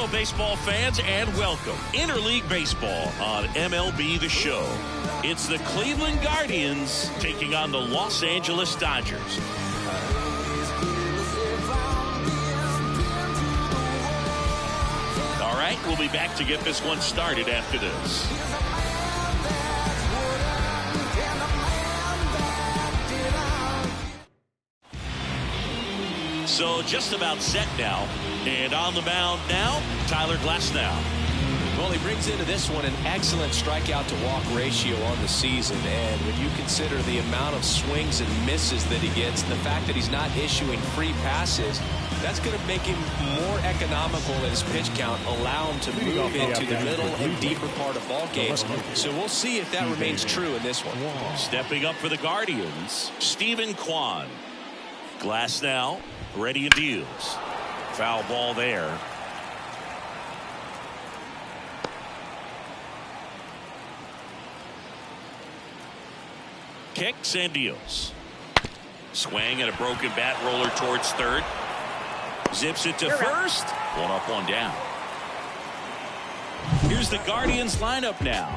Hello, baseball fans, and welcome. Interleague Baseball on MLB the Show. It's the Cleveland Guardians taking on the Los Angeles Dodgers. All right, we'll be back to get this one started after this. So just about set now. And on the mound now, Tyler Glasnow. Well, he brings into this one an excellent strikeout to walk ratio on the season. And when you consider the amount of swings and misses that he gets, and the fact that he's not issuing free passes, that's going to make him more economical in his pitch count, allow him to move into the middle and deeper part of ball games. So we'll see if that remains true in this one. Stepping up for the Guardians, Stephen Kwan. Glasnow ready and deals. Foul ball there. Kicks and deals. Swing and a broken bat roller towards third. Zips it to first. One up, one down. Here's the Guardians lineup now.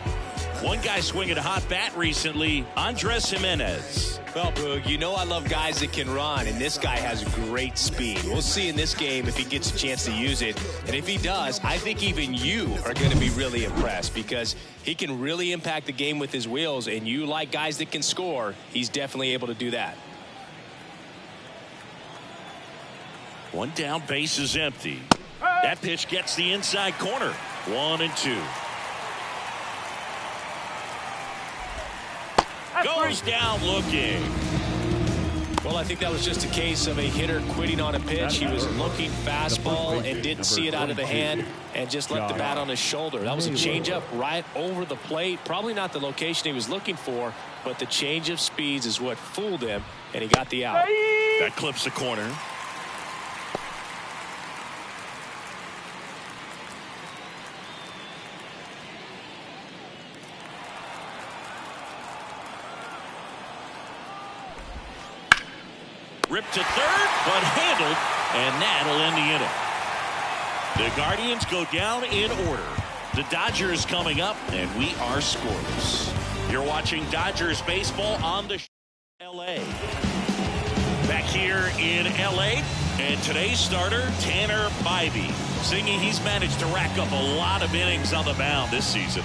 One guy swinging a hot bat recently, Andres Gimenez. Well, Boog, you know I love guys that can run, and this guy has great speed. We'll see in this game if he gets a chance to use it. And if he does, I think even you are going to be really impressed because he can really impact the game with his wheels, and you like guys that can score, he's definitely able to do that. One down, base is empty. That pitch gets the inside corner. 1-2. Goes down looking. Well, I think that was just a case of a hitter quitting on a pitch. He was looking fastball and didn't see it out of the hand and just left the bat on his shoulder. That was a changeup right over the plate. Probably not the location he was looking for, but the change of speeds is what fooled him, and he got the out. That clips the corner. Ripped to third, but handled, and that'll end the inning. The Guardians go down in order. The Dodgers coming up, and we are scoreless. You're watching Dodgers baseball on the LA. Back here in LA, and today's starter, Tanner Bybee. Singing he's managed to rack up a lot of innings on the mound this season.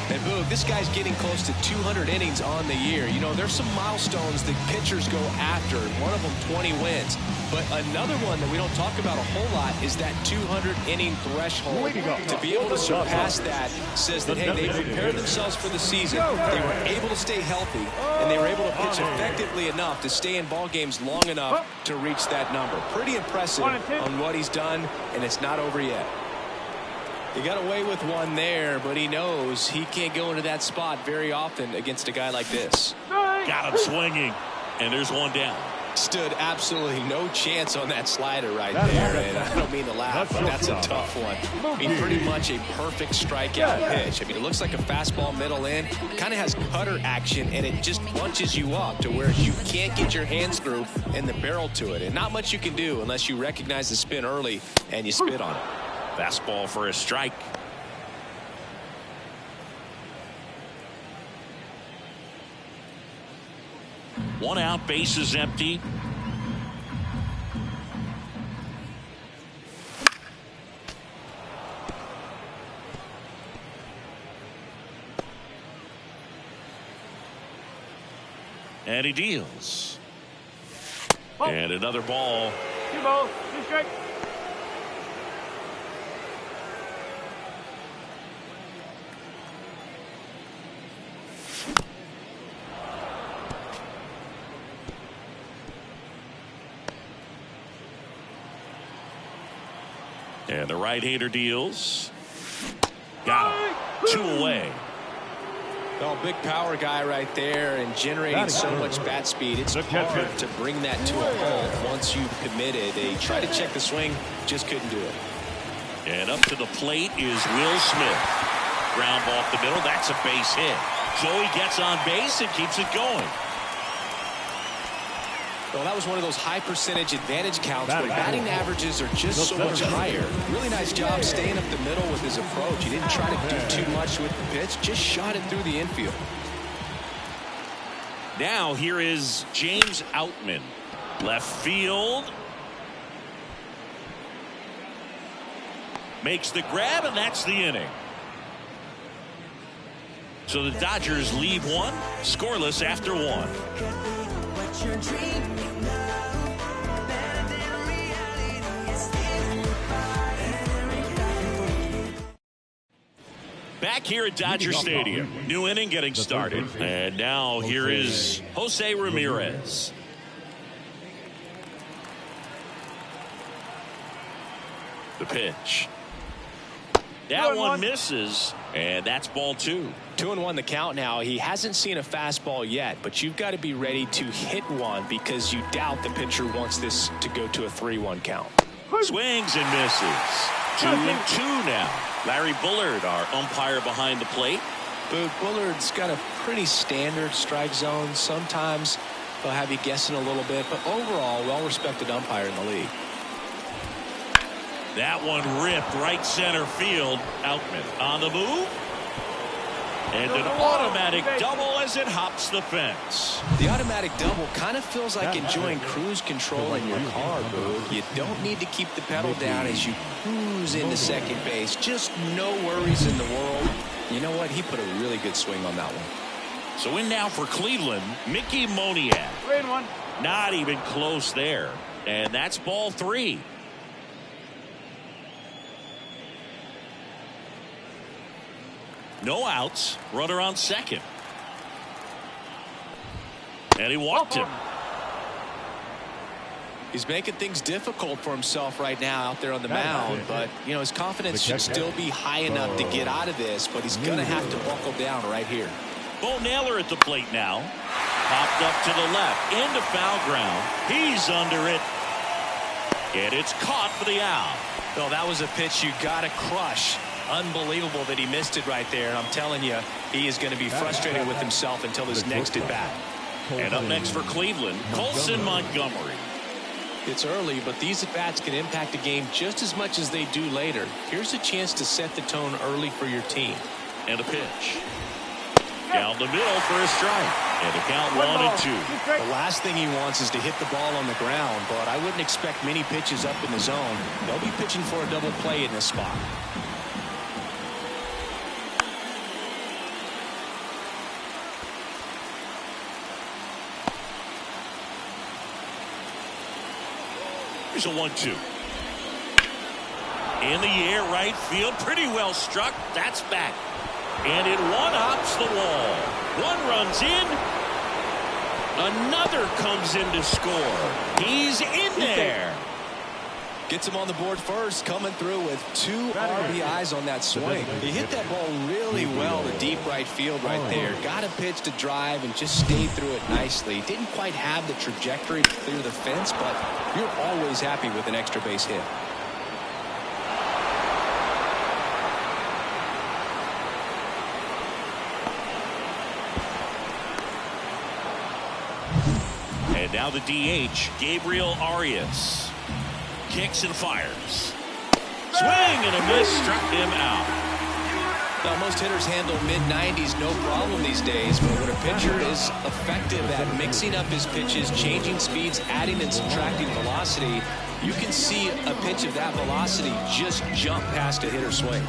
And Boog, this guy's getting close to 200 innings on the year. You know, there's some milestones that pitchers go after. One of them 20 wins. But another one that we don't talk about a whole lot is that 200-inning threshold. To be able to surpass that says that, hey, they prepared themselves for the season. They were able to stay healthy, and they were able to pitch effectively enough to stay in ball games long enough to reach that number. Pretty impressive on what he's done, and it's not over yet. He got away with one there, but he knows he can't go into that spot very often against a guy like this. Got him swinging, and there's one down. Stood absolutely no chance on that slider right there, and I don't mean to laugh, but that's a tough one. I mean, pretty much a perfect strikeout pitch. I mean, it looks like a fastball middle in, kind of has cutter action, and it just bunches you up to where you can't get your hands through and the barrel to it, and not much you can do unless you recognize the spin early and you spit on it. Fastball for a strike. One out, base is empty. And he deals. And another ball. 2 balls, 2 strikes. And the right-hander deals. Got him. 2 away. Well, big power guy right there and generating so much bat speed. It's hard to bring that to a halt once you've committed. They tried to check the swing, just couldn't do it. And up to the plate is Will Smith. Ground ball up the middle. That's a base hit. So he gets on base and keeps it going. Well, that was one of those high percentage advantage counts where batting averages are just so much higher. Really nice job staying up the middle with his approach. He didn't try to do too much with the pitch, just shot it through the infield. Now here is James Outman. Left field. Makes the grab, and that's the inning. So the Dodgers leave one, scoreless after one. Back here at Dodger Stadium. New inning getting started. And now here is Jose Ramirez. The pitch. That one misses, and that's ball 2. 2-1 the count now. He hasn't seen a fastball yet, but you've got to be ready to hit one because you doubt the pitcher wants this to go to a 3-1 count. Swings and misses. 2-2 now. Larry Bullard, our umpire behind the plate. But Bullard's got a pretty standard strike zone. Sometimes they'll have you guessing a little bit, but overall, well-respected umpire in the league. That one ripped right center field. Outman on the move. And an automatic double as it hops the fence. The automatic double kind of feels like enjoying cruise control in your car, Boog. You don't need to keep the pedal down as you cruise into second base. Just no worries in the world. You know what? He put a really good swing on that one. So in now for Cleveland, Mickey Moniak. 3-1. Not even close there. And that's ball 3. No outs. Runner on second. And he walked him. He's making things difficult for himself right now out there on the mound, but you know his confidence should still be high enough to get out of this, but he's going to have to buckle down right here. Bo Naylor at the plate now. Popped up to the left into foul ground. He's under it. And it's caught for the out. Well, that was a pitch you got to crush. Unbelievable that he missed it right there. I'm telling you, he is going to be frustrated with himself until his next at bat. And up next for Cleveland, Colson Montgomery. It's early, but these at bats can impact a game just as much as they do later. Here's a chance to set the tone early for your team. And a pitch. Down the middle for a strike. And the count 1-2. The last thing he wants is to hit the ball on the ground, but I wouldn't expect many pitches up in the zone. They'll be pitching for a double play in this spot. Here's a 1-2. In the air, right field, pretty well struck. That's back. And it one-hops the wall. One runs in. Another comes in to score. He's in there. Gets him on the board first, coming through with 2 RBIs on that swing. He hit that ball really well to deep right field right there. Got a pitch to drive and just stayed through it nicely. Didn't quite have the trajectory to clear the fence, but you're always happy with an extra base hit. And now the DH, Gabriel Arias. Kicks and fires. Swing and a miss, struck him out. Now, most hitters handle mid-90s no problem these days, but when a pitcher is effective at mixing up his pitches, changing speeds, adding and subtracting velocity, you can see a pitch of that velocity just jump past a hitter's swing.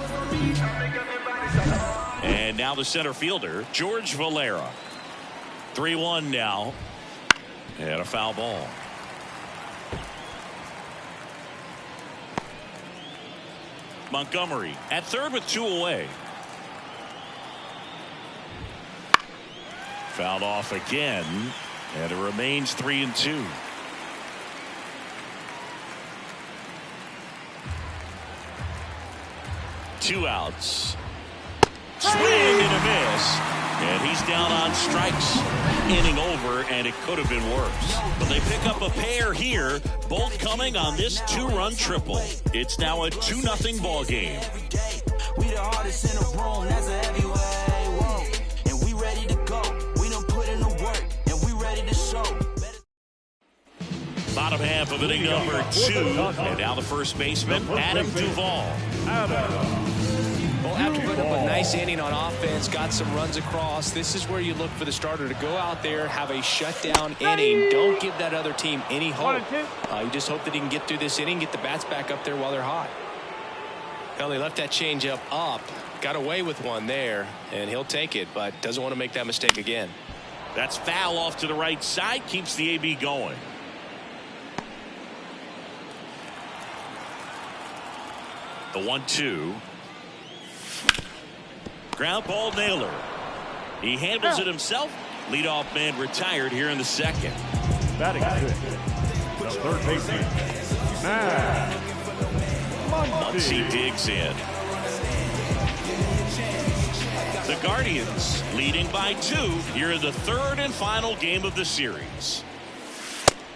And now the center fielder, George Valera. 3-1 now. And a foul ball. Montgomery at third with 2 away. Fouled off again, and it remains 3-2. Two outs. Swing and a miss. And he's down on strikes. Inning over, and it could have been worse. But they pick up a pair here, both coming on this 2-run triple. It's now a 2-0 ball game. We the hardest in the room, that's a heavyweight. Whoa. And we ready to go. We done put in the work, and we ready to show. bottom half of inning number 2. And now the first baseman, Adam Duvall. Well, after putting up a nice inning on offense, got some runs across, this is where you look for the starter to go out there, have a shutdown inning. Don't give that other team any hope. You just hope that he can get through this inning, get the bats back up there while they're hot. Well, he left that changeup up, got away with one there, and he'll take it, but doesn't want to make that mistake again. That's foul off to the right side, keeps the AB going. The 1-2. Ground ball nailer. He handles it himself. Leadoff man retired here in the second. Batting sixth, the third baseman, Muncy digs in. The Guardians leading by 2 here in the third and final game of the series.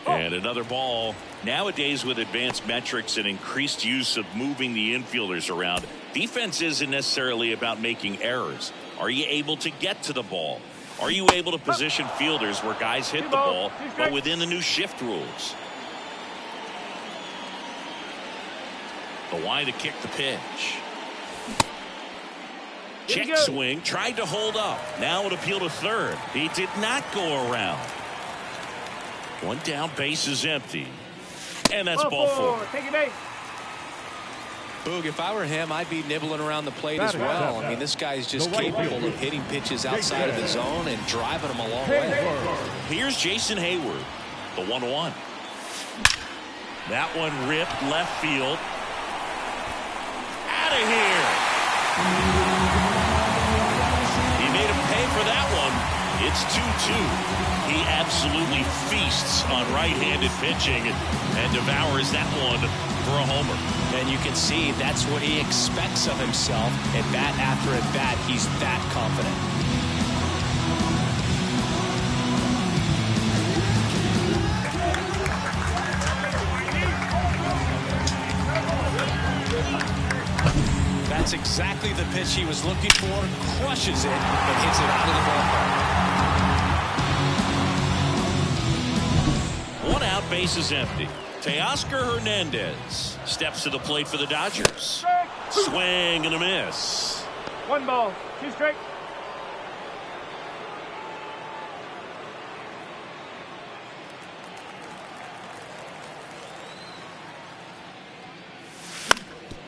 And another ball. Nowadays, with advanced metrics and increased use of moving the infielders around, defense isn't necessarily about making errors. Are you able to get to the ball? Are you able to position fielders where guys hit the ball, but within the new shift rules? The line to kick the pitch. Check swing, tried to hold up. Now an appeal to third. He did not go around. One down, base is empty. And that's ball 4. Take it base. Boog, if I were him, I'd be nibbling around the plate as well. I mean, this guy's just capable of hitting pitches outside of the zone and driving them a long way. Here's Jason Hayward, the 1-1. That one ripped left field. Out of here. He made him pay for that one. It's 2-2. He absolutely feasts on right-handed pitching and devours that one for a homer. And you can see that's what he expects of himself. At bat after at bat, he's that confident. That's exactly the pitch he was looking for. Crushes it and hits it out of the ballpark. One out, base is empty. Teoscar Hernandez steps to the plate for the Dodgers. Swing and a miss. 1 ball, 2 strikes.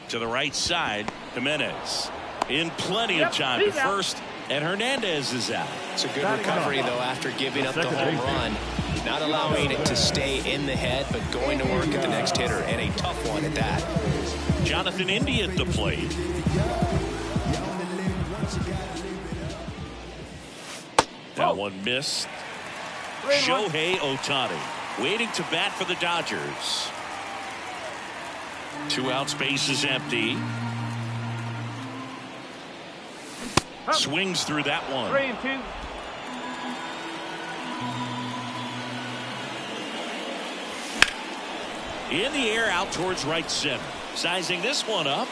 To the right side, Jimenez in plenty of time to first, and Hernandez is out. It's a good recovery, though, after giving up the home run. Not allowing it to stay in the head, but going to work at the next hitter, and a tough one at that. Jonathan Indy at the plate. That one missed. Shohei Ohtani waiting to bat for the Dodgers. 2 outs, base is empty. Swings through that one. 3-2. In the air, out towards right center. Sizing this one up.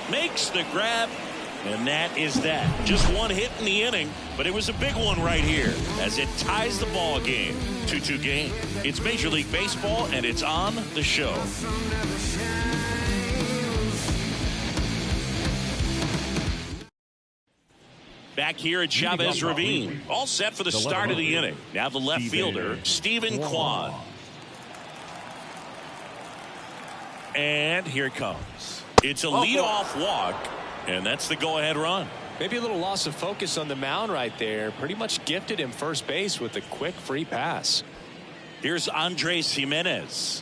Makes the grab. And that is that. Just one hit in the inning, but it was a big one right here as it ties the ball game. 2-2 game. It's Major League Baseball, and it's on the show. Back here at Chavez Ravine. All set for the start of the inning. Now the left fielder, Stephen Kwan. And here it comes. It's a leadoff walk, and that's the go-ahead run. Maybe a little loss of focus on the mound right there. Pretty much gifted him first base with a quick free pass. Here's Andres Jimenez.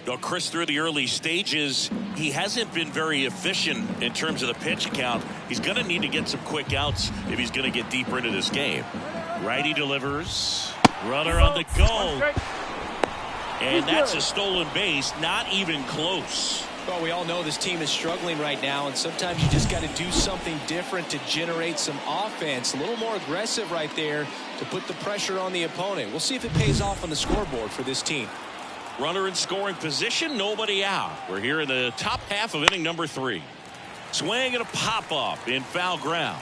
Though Chris, through the early stages, he hasn't been very efficient in terms of the pitch count. He's going to need to get some quick outs if he's going to get deeper into this game. Righty delivers. Runner on the go. And that's a stolen base, not even close. Well, we all know this team is struggling right now, and sometimes you just got to do something different to generate some offense. A little more aggressive right there to put the pressure on the opponent. We'll see if it pays off on the scoreboard for this team. Runner in scoring position, nobody out. We're here in the top half of inning number 3. Swing and a pop-up in foul ground.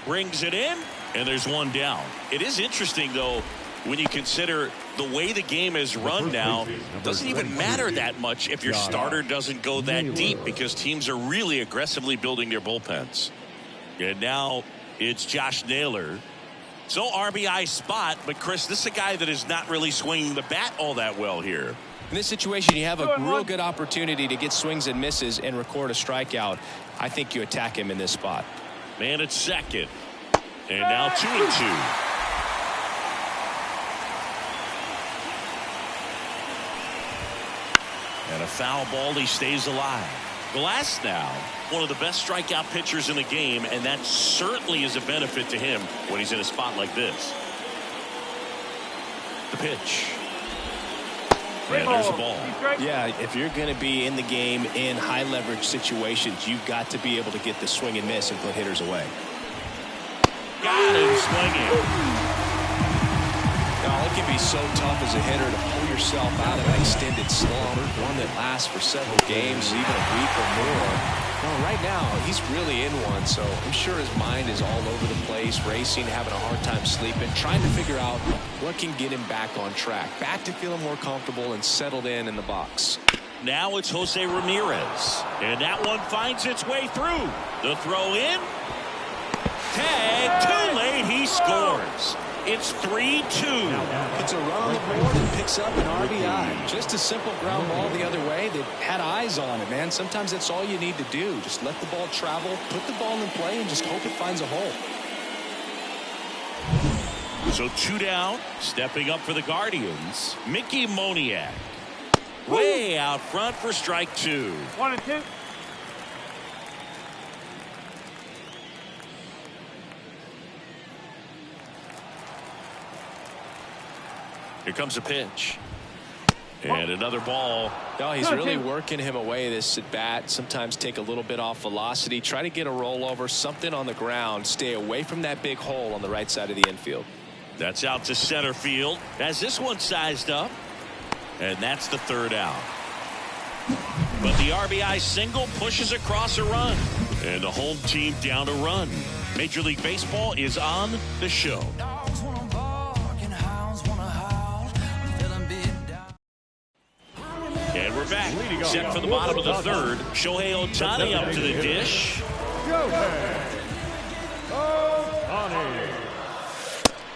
Brings it in, And there's one down. It is interesting, though, when you consider the way the game is run now. It doesn't even matter that much if your starter doesn't go that deep, because teams are really aggressively building their bullpens. And now it's Josh Naylor. So RBI spot, but Chris, this is a guy that is not really swinging the bat all that well here. In this situation, you have a real good opportunity to get swings and misses and record a strikeout. I think you attack him in this spot. Man at second. And now 2-2. And a foul ball. He stays alive. Glass now, one of the best strikeout pitchers in the game, and that certainly is a benefit to him when he's in a spot like this. The pitch. And there's the ball. Yeah, if you're going to be in the game in high leverage situations, you've got to be able to get the swing and miss and put hitters away. Got him swinging. Now, it can be so tough as a hitter to pull yourself out of an extended slump, one that lasts for several games, even a week or more. Well, right now, he's really in one, so I'm sure his mind is all over the place, racing, having a hard time sleeping, trying to figure out what can get him back on track, back to feeling more comfortable and settled in the box. Now it's Jose Ramirez, and that one finds its way through. The throw in. Tag, too late, he scores. It's 3-2. Puts a run on the board and picks up an RBI. Just a simple ground ball the other way that had eyes on it, man. Sometimes that's all you need to do. Just let the ball travel, put the ball in play, and just hope it finds a hole. So 2 down, stepping up for the Guardians, Mickey Moniak. Way out front for strike 2. 1-2. Here comes a pitch. And another ball. No, he's really working him away, this at bat. Sometimes take a little bit off velocity. Try to get a rollover, something on the ground. Stay away from that big hole on the right side of the infield. That's out to center field. Has this one sized up. And that's the 3rd out. But the RBI single pushes across a run. And the home team down a run. Major League Baseball is on the show. And we're back. Set for the bottom of the 3rd. Shohei Ohtani up to the dish.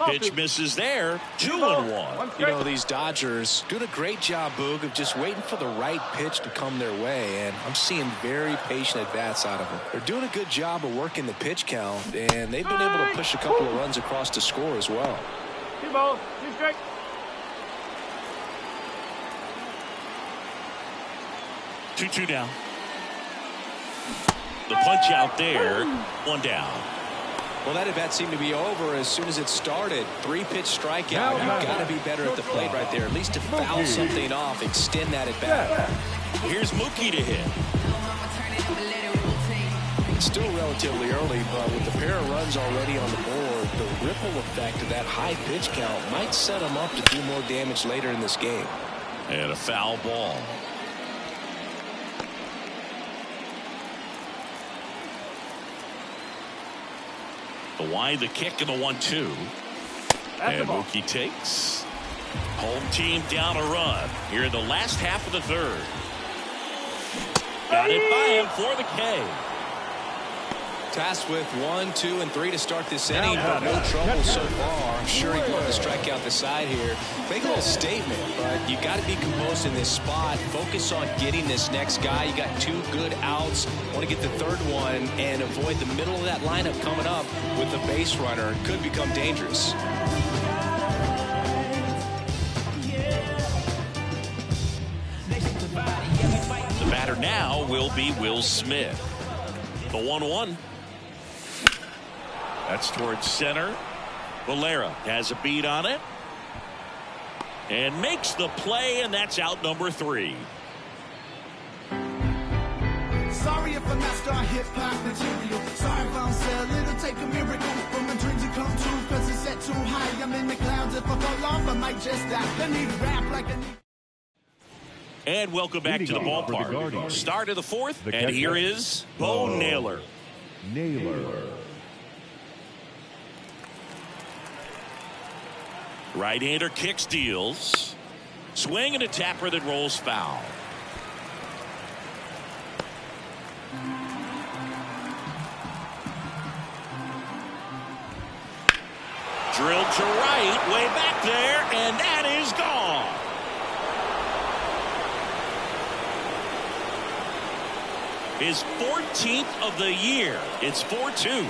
Pitch misses there. 2-1. You know, these Dodgers doing a great job, Boog, of just waiting for the right pitch to come their way. And I'm seeing very patient at-bats out of them. They're doing a good job of working the pitch count, and they've been able to push a couple of runs across to score as well. 2 balls, 2 strikes. Two down. The punch out there. 1 down. Well, that at-bat seemed to be over as soon as it started. 3-pitch strikeout. You've got to be better at the plate right there, at least to foul something off, extend that at-bat. Here's Mookie to hit. It's still relatively early, but with the pair of runs already on the board, the ripple effect of that high pitch count might set them up to do more damage later in this game. And a foul ball. The wide, the kick, and the 1-2. And Mookie takes. Home team down a run here in the last half of the 3rd. Got it by him for the K. Tasked with 1, 2, and 3 to start this inning, but no trouble so far. I'm sure he'd love to strike out the side here. Make a little statement, but you got to be composed in this spot. Focus on getting this next guy. You got 2 good outs. Want to get the 3rd one and avoid the middle of that lineup coming up with the base runner. It could become dangerous. The batter now will be Will Smith. The 1-1. That's towards center. Valera has a beat on it. And makes the play, and that's out number 3. Sorry if I not start hip-hop material. Sorry if I'm selling. It'll take a miracle for my dreams to come true. Cause it's set too high. I'm in the clouds. If I fall off, I might just die. I need rap like I need. And welcome back to the ballpark. Start of the 4th, and here is Bo Naylor. Right-hander kicks, deals. Swing and a tapper that rolls foul. Drilled to right, way back there, and that is gone. His 14th of the year. It's 4-2.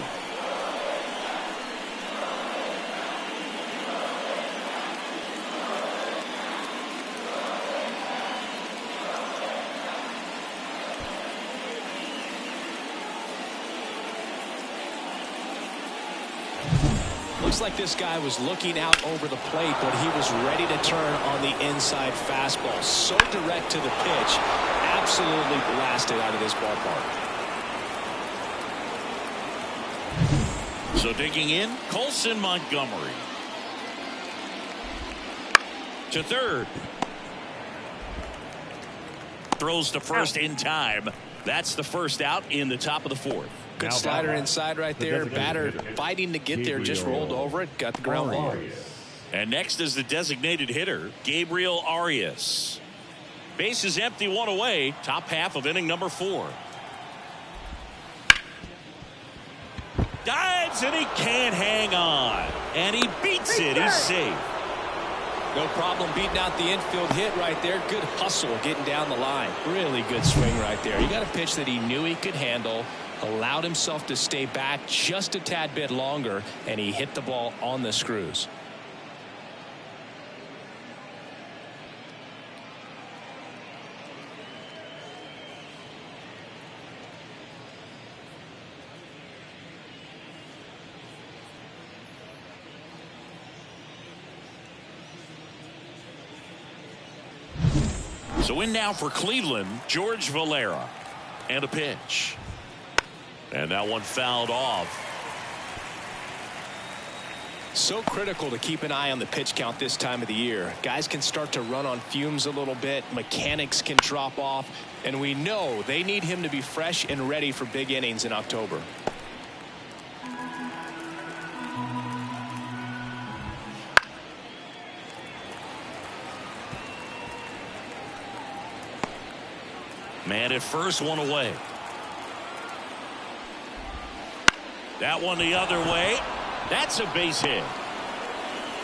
Looks like this guy was looking out over the plate, but he was ready to turn on the inside fastball. So direct to the pitch. Absolutely blasted out of this ballpark. So digging in, Colson Montgomery. To third. Throws to first in time. That's the first out in the top of the fourth. Good slider inside right there. Batter fighting to get there, just rolled over it, got the ground ball. And next is the designated hitter, Gabriel Arias. Base is empty, one away. Top half of inning number 4. Dives and he can't hang on. And he beats it. He's safe. No problem beating out the infield hit right there. Good hustle getting down the line. Really good swing right there. He got a pitch that he knew he could handle. Allowed himself to stay back just a tad bit longer, and he hit the ball on the screws. So in now for Cleveland, George Valera. And a pitch. And that one fouled off. So critical to keep an eye on the pitch count this time of the year. Guys can start to run on fumes a little bit. Mechanics can drop off. And we know they need him to be fresh and ready for big innings in October. Man at first, one away. That one the other way. That's a base hit.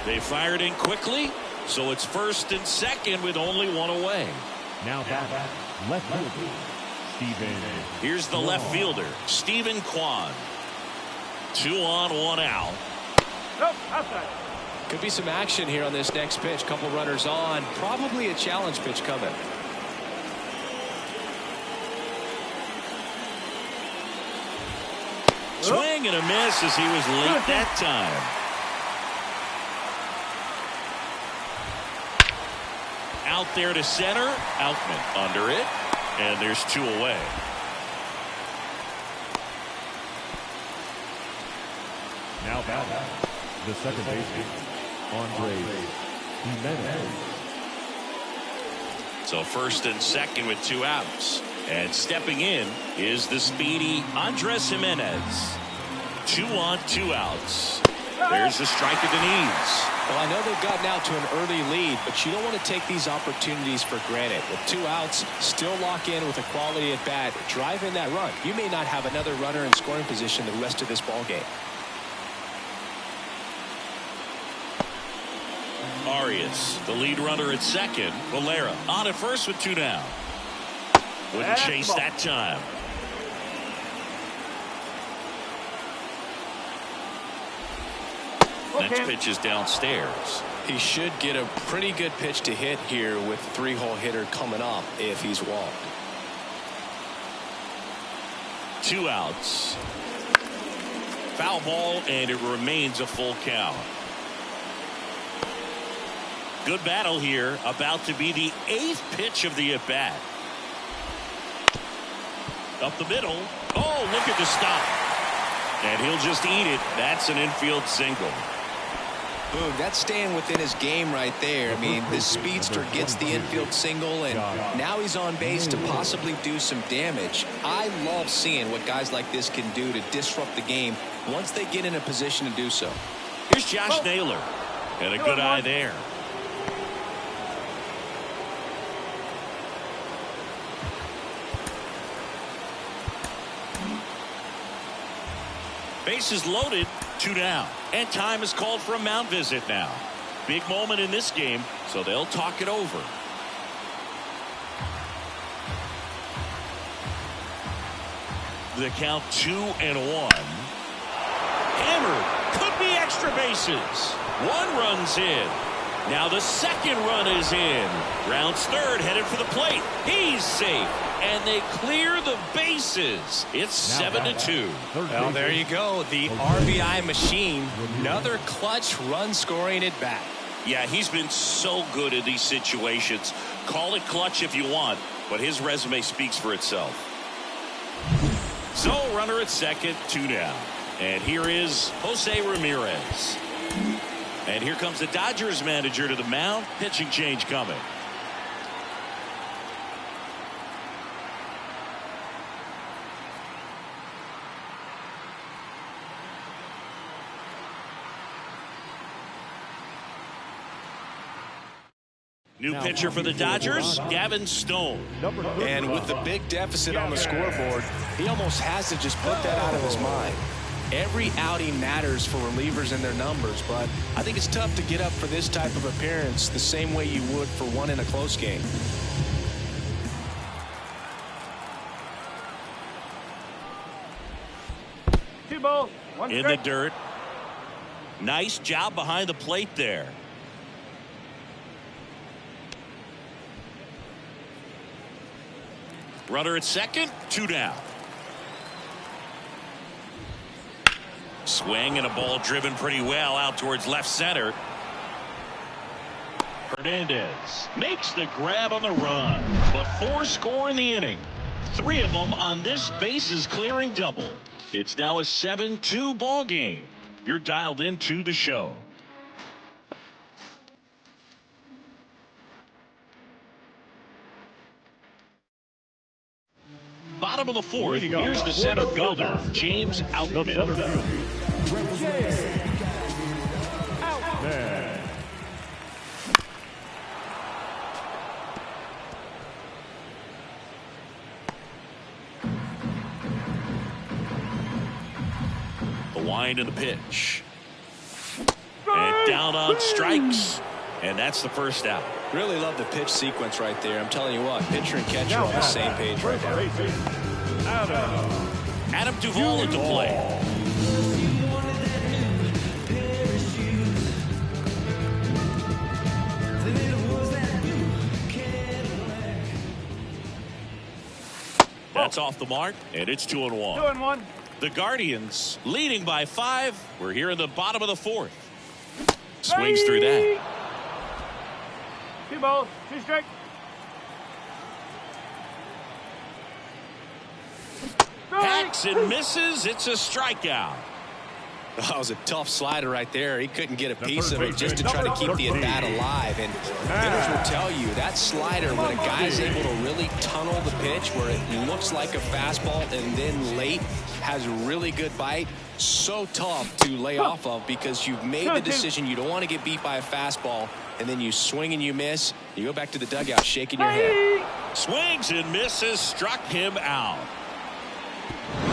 They fired in quickly, so it's first and second with only one away. Now back, left fielder, Steven. Here's the left fielder, Steven Kwan. 2 on, 1 out. Nope, outside. Could be some action here on this next pitch. Couple runners on. Probably a challenge pitch coming. Swing and a miss as he was late that time. Out there to center. Outman under it. And there's 2 away. Now back, the second baseman, Andre Jimenez. So first and second with 2 outs. And stepping in is the speedy Andres Jimenez. 2 on, 2 outs. There's the strike at the knees. Well, I know they've gotten out to an early lead, but you don't want to take these opportunities for granted. With 2 outs, still lock in with a quality at bat. Drive in that run. You may not have another runner in scoring position the rest of this ball game. Arias, the lead runner at second. Valera on at first with 2 down. Wouldn't chase that time. Next pitch is downstairs. He should get a pretty good pitch to hit here with 3-hole hitter coming up if he's walked. 2 outs. Foul ball, and it remains a full count. Good battle here. About to be the 8th pitch of the at-bat. Up the middle. Oh, look at the stop. And he'll just eat it. That's an infield single. Boom, that's staying within his game right there. I mean, this speedster gets the infield single, and now he's on base to possibly do some damage. I love seeing what guys like this can do to disrupt the game once they get in a position to do so. Here's Josh Naylor. And a good eye there. Bases loaded, 2 down. And time is called for a mound visit now. Big moment in this game, so they'll talk it over. The count 2-1. Hammered. Could be extra bases. 1 run's in. Now the second run is in. Rounds third, headed for the plate. He's safe. And they clear the bases. It's 7-2. Well, there you go. The RBI machine. Another clutch run scoring at bat. Yeah, he's been so good in these situations. Call it clutch if you want, but his resume speaks for itself. So, runner at second, 2 down. And here is Jose Ramirez. And here comes the Dodgers manager to the mound. Pitching change coming. New pitcher for the Dodgers, Gavin Stone. And with the big deficit on the scoreboard, he almost has to just put that out of his mind. Every outing matters for relievers and their numbers, but I think it's tough to get up for this type of appearance the same way you would for one in a close game. In the dirt. Nice job behind the plate there. Runner at second, 2 down. Swing and a ball driven pretty well out towards left center. Hernandez makes the grab on the run, but 4 score in the inning. 3 of them on this bases clearing double. It's now a 7-2 ball game. You're dialed into the show. Bottom of the 4th, here's the center fielder, James Outman. The wind and the pitch. And down on strikes. And that's the first out. Really love the pitch sequence right there. I'm telling you what, pitcher and catcher on the same page right now. Adam Duvall at the plate. That's off the mark, and it's 2-1. 2-1. The Guardians leading by 5. We're here in the bottom of the 4th. Swings through that. 2 balls, 2 strikes. Hacks and misses. It's a strikeout. That was a tough slider right there. He couldn't get a piece of it just to try to keep the at-bat alive. And hitters will tell you that slider, when a guy's able to really tunnel the pitch where it looks like a fastball and then late has a really good bite, so tough to lay off of because you've made the decision you don't want to get beat by a fastball, and then you swing and you miss. You go back to the dugout shaking your head. Swings and misses, struck him out.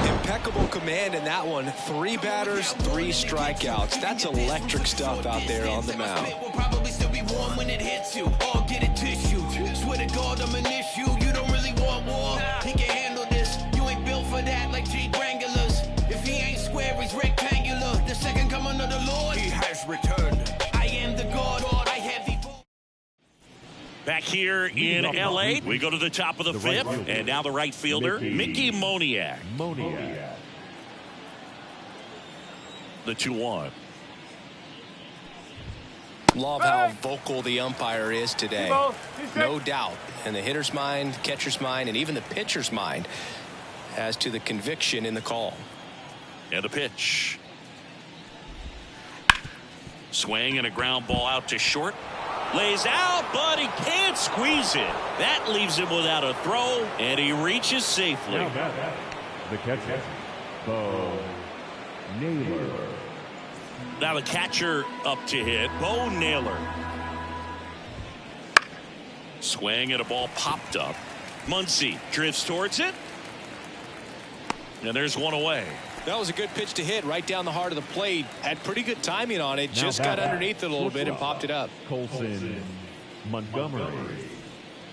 Impeccable command in that one. 3 batters, 3 strikeouts. That's electric stuff out there on the mound. Will probably still be warm when it hits you. Or get a tissue. Swear to God, I'm an issue. You don't really want war. He can handle this. You ain't built for that like Jeep Wranglers. If he ain't square, he's rectangular. The second coming of the Lord, he has returned. I am the God. I have the. Back here in L.A., we go to the top of the 5th, and now the right fielder, Mickey Moniak. The 2-1. Love how vocal the umpire is today. No doubt. In the hitter's mind, catcher's mind, and even the pitcher's mind as to the conviction in the call. And the pitch. Swing and a ground ball out to short. Lays out, but he can't squeeze it. That leaves him without a throw, and he reaches safely. The catcher, Bo Naylor. Now the catcher up to hit. Bo Naylor. Swing and a ball popped up. Muncy drifts towards it. And there's one away. That was a good pitch to hit right down the heart of the plate. Had pretty good timing on it. Just got underneath it a little bit and popped it up. Colson Montgomery.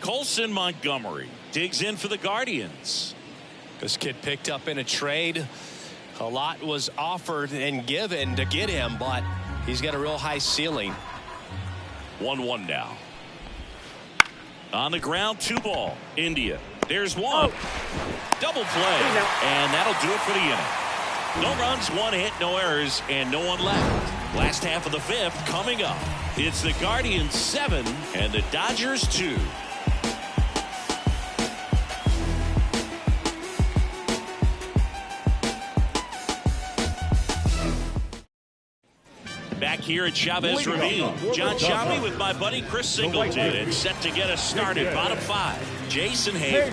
Colson Montgomery digs in for the Guardians. This kid picked up in a trade. A lot was offered and given to get him, but he's got a real high ceiling. 1-1 now. On the ground, 2 ball. India. There's one. Double play. And that'll do it for the inning. No runs, 1 hit, no errors, and no one left. Last half of the 5th coming up. It's the Guardians 7 and the Dodgers 2. Back here at Chavez Ravine, John Shabby with my buddy Chris Singleton. It's set to get us started. Bottom 5, Jason Hayward.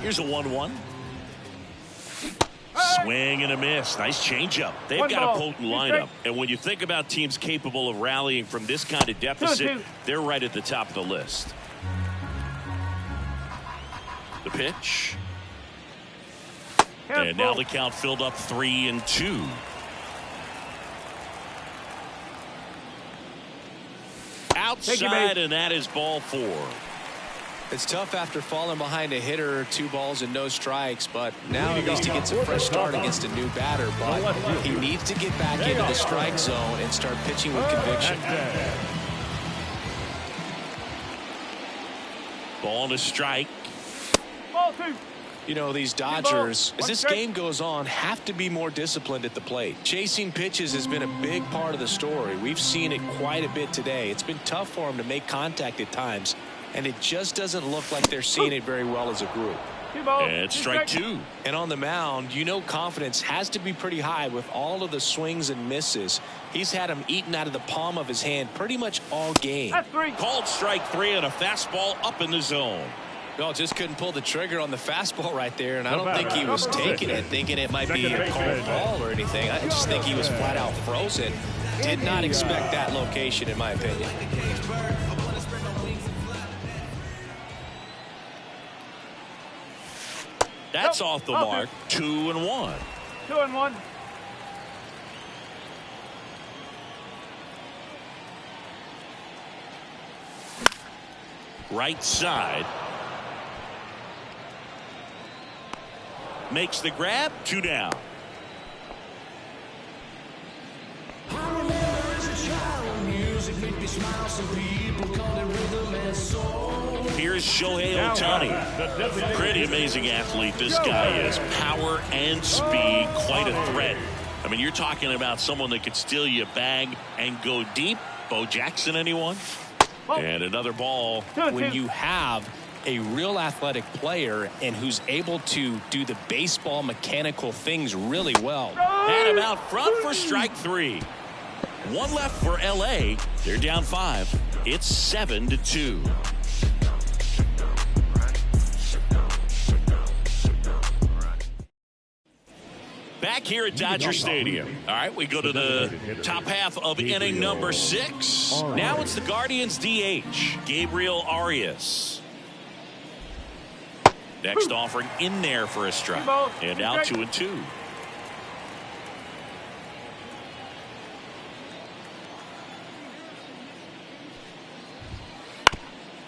Here's a 1-1. Swing and a miss. Nice changeup. They've got a potent lineup. And when you think about teams capable of rallying from this kind of deficit, they're right at the top of the list. The pitch. And now the count filled up 3-2. Outside, and that is ball 4. It's tough after falling behind a hitter, 2 balls and no strikes, but now at least he gets a fresh start against a new batter. But he needs to get back into the strike zone and start pitching with conviction. Ball to strike. You know, these Dodgers, as this game goes on, have to be more disciplined at the plate. Chasing pitches has been a big part of the story. We've seen it quite a bit today. It's been tough for them to make contact at times, and it just doesn't look like they're seeing it very well as a group. And strike 2. And on the mound, you know, confidence has to be pretty high with all of the swings and misses. He's had them eaten out of the palm of his hand pretty much all game. Called strike 3 and a fastball up in the zone. Well, just couldn't pull the trigger on the fastball right there, and I don't think he was taking it, thinking it might be a called ball or anything. I just think he was flat out frozen. Did not expect that location, in my opinion. That's off the mark. 2-1. 2-1. Right side. Makes the grab. 2 down. Here's Shohei Ohtani. Pretty amazing athlete this guy is. Power and speed, quite a threat. I mean, you're talking about someone that could steal you a bag and go deep. Bo Jackson, anyone? And another ball. When you have a real athletic player and who's able to do the baseball mechanical things really well. Had him out front for strike 3. 1 left for LA. They're down 5. It's 7-2. Back here at Dodger Stadium. All right, we go to the top half of inning number 6. Now it's the Guardians DH, Gabriel Arias. Next offering in there for a strike. And now 2-2.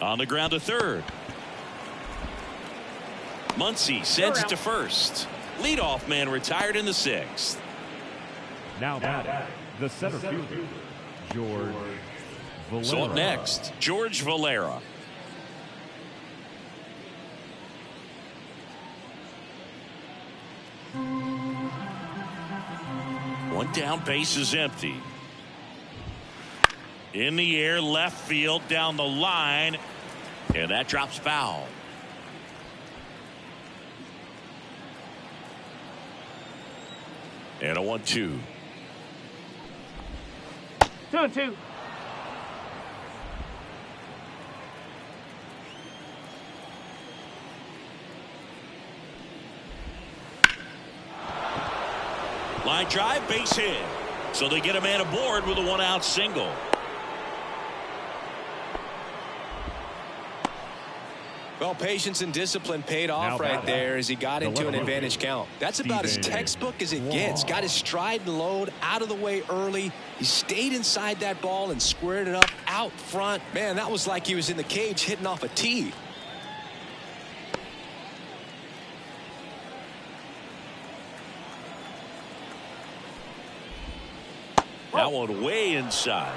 On the ground to third. Muncy sends it to first. Leadoff man retired in the 6th. Now batting, the center fielder, George Valera. So up next, George Valera. One down, base is empty. In the air, left field, down the line, and that drops foul. And a 1-2. 2-2. Line drive, base hit. So they get a man aboard with a one-out single. Well, patience and discipline paid off right there as he got into an advantage count. That's about as textbook as it gets. Got his stride and load out of the way early. He stayed inside that ball and squared it up out front. Man, that was like he was in the cage hitting off a tee. That one way inside.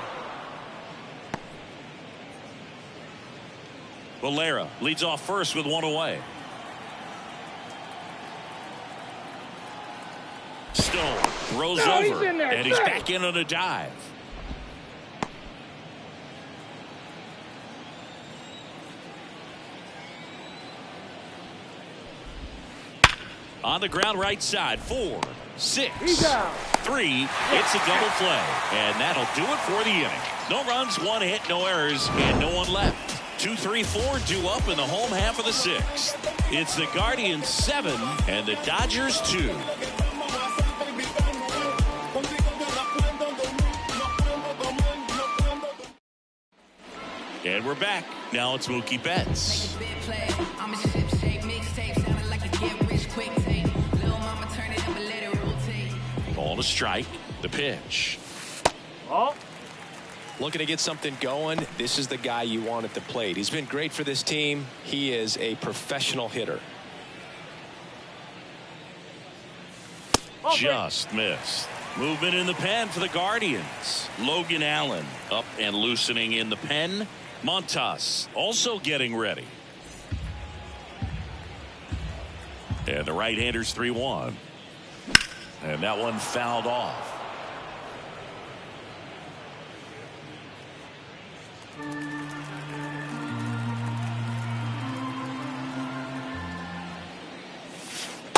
Valera leads off first with one away. Stone throws over, and he's back in on a dive. On the ground right side, 4, 6, 3. It's a double play, and that'll do it for the inning. No runs, 1 hit, no errors, and no one left. 2, 3, 4 due up in the home half of the 6th. It's the Guardians 7 and the Dodgers 2. And we're back. Now it's Mookie Betts. Ball to strike. The pitch. Looking to get something going. This is the guy you want at the plate. He's been great for this team. He is a professional hitter. Just missed. Movement in the pen for the Guardians. Logan Allen up and loosening in the pen. Montas also getting ready. And the right-hander's 3-1. And that one fouled off.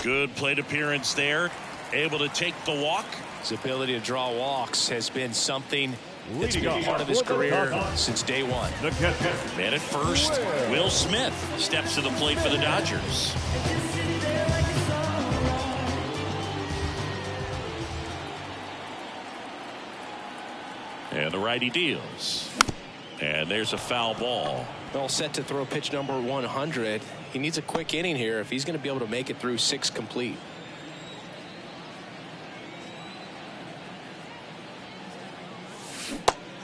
Good plate appearance there. Able to take the walk. His ability to draw walks has been something that's been part of his career since day one. Man at first, Will Smith steps to the plate for the Dodgers. And the righty deals. And there's a foul ball. All set to throw pitch number 100. He needs a quick inning here if he's going to be able to make it through 6 complete.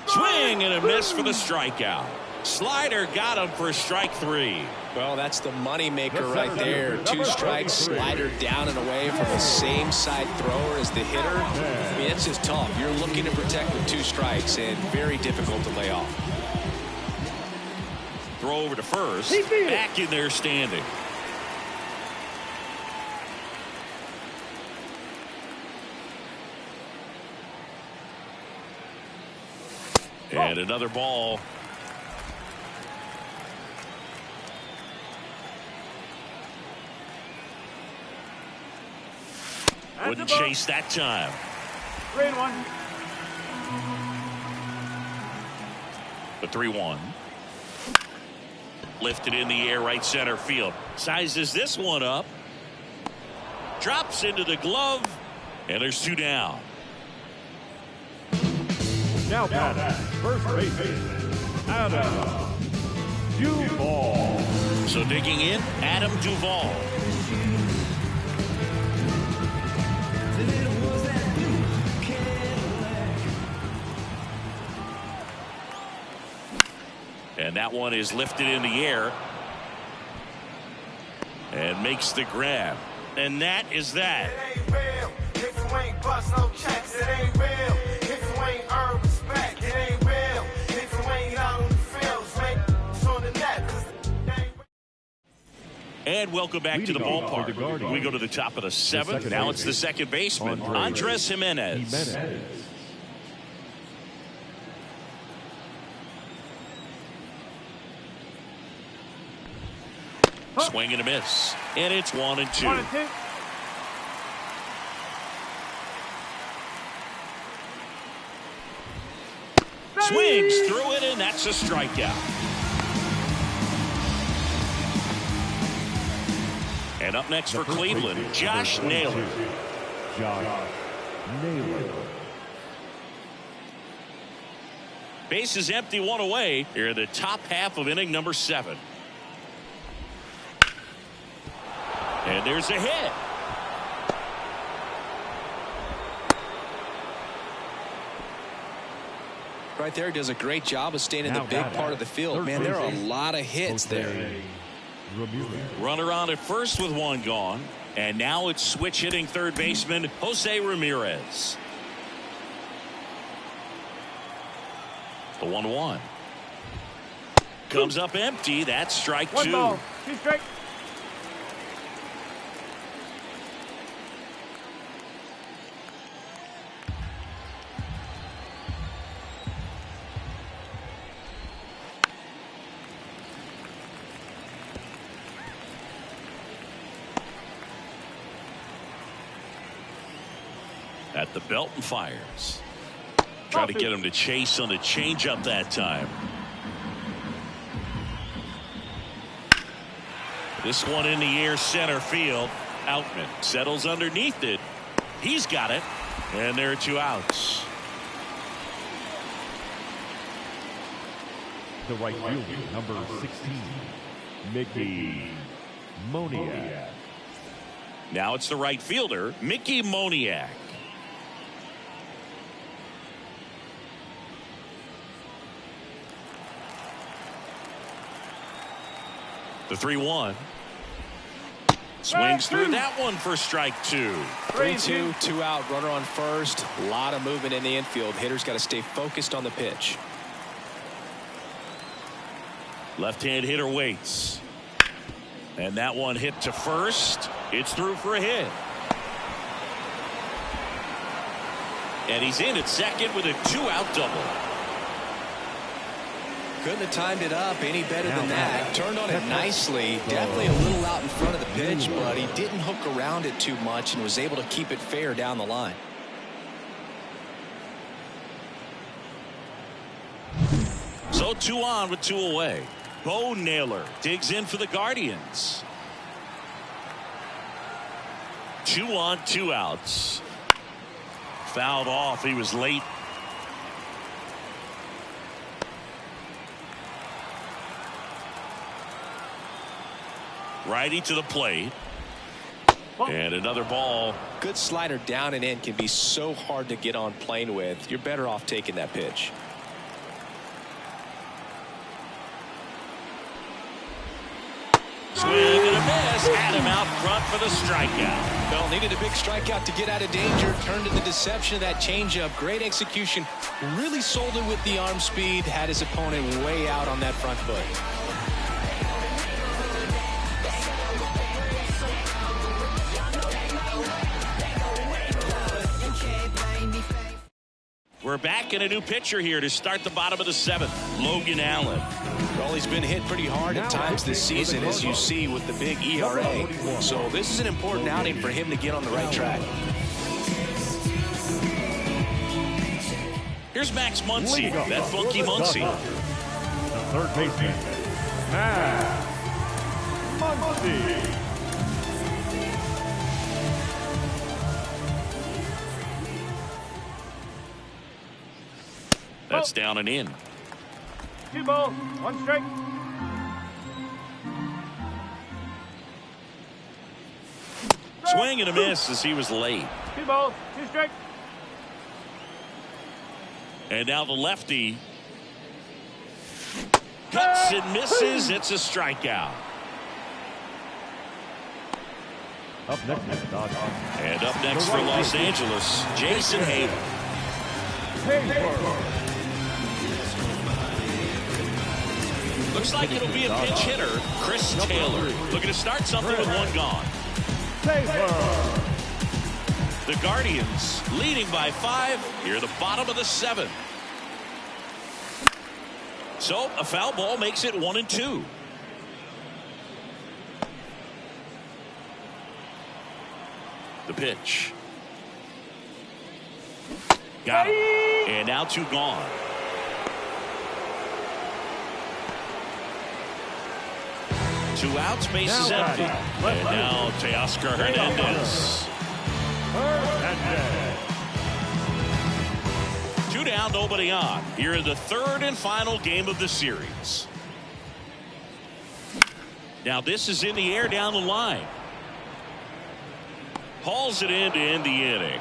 Swing and a miss for the strikeout. Slider got him for strike 3. Well, that's the money maker right there. 2 strikes, slider down and away from the same side thrower as the hitter. I mean, it's just tough. You're looking to protect with 2 strikes and very difficult to lay off. Throw over to first. Back in there standing. And another ball. Wouldn't chase that time. 3-1. The 3-1. Lifted in the air right center field. Sizes this one up. Drops into the glove. And there's 2 down. Now batting, first baseman, Adam Duvall. So digging in, Adam Duvall. And that one is lifted in the air. And makes the grab. And that is that. It ain't real. If you ain't bust no checks, it ain't real. If you ain't earned respect, it ain't real. If you ain't out on the fields, man, it's on the net. And welcome back to the ballpark. We go to the top of the 7th. Now it's the second baseman, Andres Jimenez. Swing and a miss. And it's 1-2. 1-2. Swings through it, and that's a strikeout. And up next for Cleveland, Josh Naylor. Josh Naylor. Base is empty, one away. Here in the top half of inning number 7. And there's a hit. Right there, does a great job of staying in the big part of the field. Man, there are a lot of hits there. Runner on at first with one gone. And now it's switch hitting third baseman Jose Ramirez. The 1-1 comes up empty. That's strike 2. 1 ball, 2 strikes. At the belt and fires. Try to get him to chase on the changeup that time. This one in the air, center field. Outman settles underneath it. He's got it. And there are 2 outs. The right fielder, number 16, Mickey Moniak. Now it's the right fielder, Mickey Moniak. The 3-1. Swings through that one for strike 2. 3-2, 2 out, runner on first. A lot of movement in the infield. Hitter's got to stay focused on the pitch. Left-hand hitter waits. And that one hit to first. It's through for a hit. And he's in at second with a 2-out double. Couldn't have timed it up any better than that. Turned on it nicely. Definitely a little out in front of the pitch, but he didn't hook around it too much and was able to keep it fair down the line. So 2 on with 2 away. Bo Naylor digs in for the Guardians. 2 on, 2 outs. Fouled off. He was late. Righty to the plate. And another ball. Good slider down and in can be so hard to get on plane with. You're better off taking that pitch. Swing and a miss. Had him out front for the strikeout. Well, needed a big strikeout to get out of danger. Turned to the deception of that changeup. Great execution. Really sold it with the arm speed. Had his opponent way out on that front foot. We're back in a new pitcher here to start the bottom of the 7th. Logan Allen. Well, he's been hit pretty hard at times this season, as you see with the big ERA. So this is an important outing for him to get on the right track. Here's Max Muncy, that funky Muncy. The third baseman, Max Muncy. That's down and in. 2 balls, 1 strike. Swing and a miss as he was late. 2 balls, 2 strikes. And now the lefty cuts and misses. It's a strikeout. Up next, and up next for Los Angeles, Jason Hayward. Looks like it'll be a pinch hitter, Chris Taylor, looking to start something with 1 gone. The Guardians leading by 5 here, the bottom of the 7th. So a foul ball makes it 1-2. The pitch. Got him. And now 2 gone. Two outs, bases empty. And now Teoscar Hernandez. down, nobody on. Here in the third and final game of the series. Now this is in the air down the line. Hauls it in to end the inning.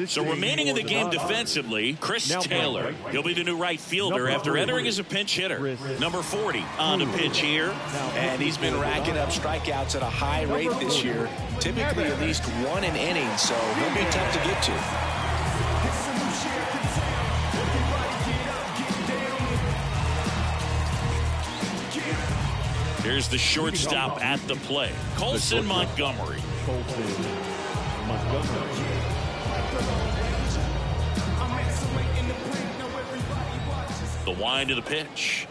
So remaining in the game defensively, Chris Taylor. He'll be the new right fielder after entering as a pinch hitter. Number 40 on the pitch here. And he's been racking up strikeouts at a high rate this year. Typically at least one an inning, so he'll be tough to get to. Here's the shortstop at the plate, Colson Montgomery. The wind of the pitch.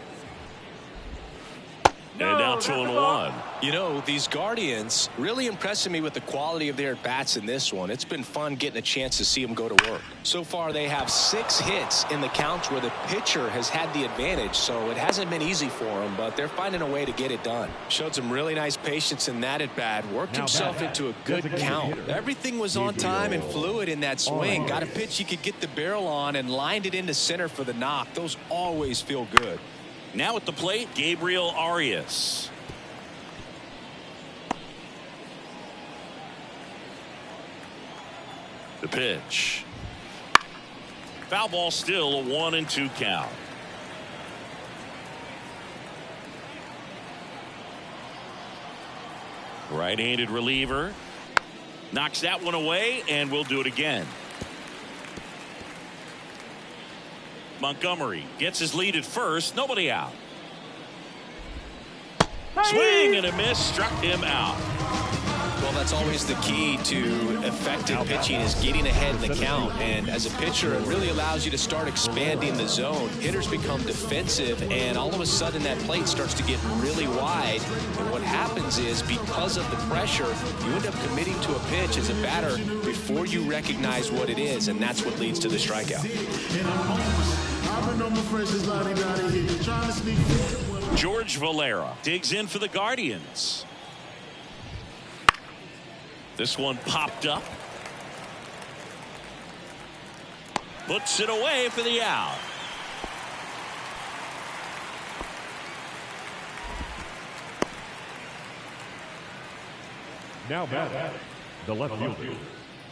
And now 2-1. You know, these Guardians really impressing me with the quality of their at-bats in this one. It's been fun getting a chance to see them go to work. So far, they have 6 hits in the counts where the pitcher has had the advantage, so it hasn't been easy for them, but they're finding a way to get it done. Showed some really nice patience in that at-bat, worked himself into a good count. Everything was on time and fluid in that swing. Got a pitch he could get the barrel on and lined it into center for the knock. Those always feel good. Now at the plate, Gabriel Arias. The pitch. Foul ball, still a 1-2 count. Right-handed reliever. Knocks that one away, and we'll do it again. Montgomery gets his lead at first. Nobody out. Swing and a miss. Struck him out. Well, that's always the key to effective pitching, is getting ahead in the count. And as a pitcher, it really allows you to start expanding the zone. Hitters become defensive, and all of a sudden that plate starts to get really wide. And what happens is, because of the pressure, you end up committing to a pitch as a batter before you recognize what it is, and that's what leads to the strikeout. George Valera digs in for the Guardians. This one popped up. Puts it away for the out. Now batting, the left fielder,